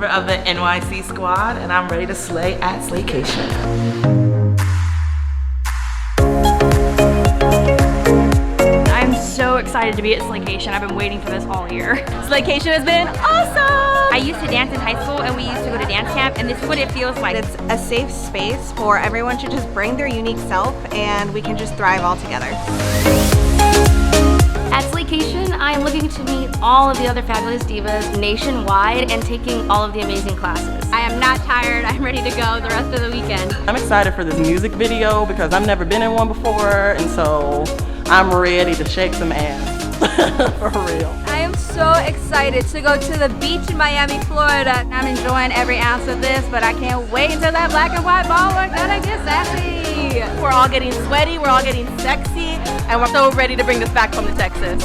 member of the NYC squad, and I'm ready to slay at Slaycation. I'm so excited to be at Slaycation. I've been waiting for this all year. Slaycation has been awesome! I used to dance in high school and we used to go to dance camp, and this is what it feels like. It's a safe space for everyone to just bring their unique self and we can just thrive all together. At Slaycation, I am looking to meet all of the other fabulous divas nationwide and taking all of the amazing classes. I am not tired. I'm ready to go the rest of the weekend. I'm excited for this music video because I've never been in one before, and so I'm ready to shake some ass. For real. I am so excited to go to the beach in Miami, Florida. I'm enjoying every ounce of this, but I can't wait until that black and white ball we're gonna get sassy. We're all getting sweaty, we're all getting sexy, and we're so ready to bring this back home to Texas.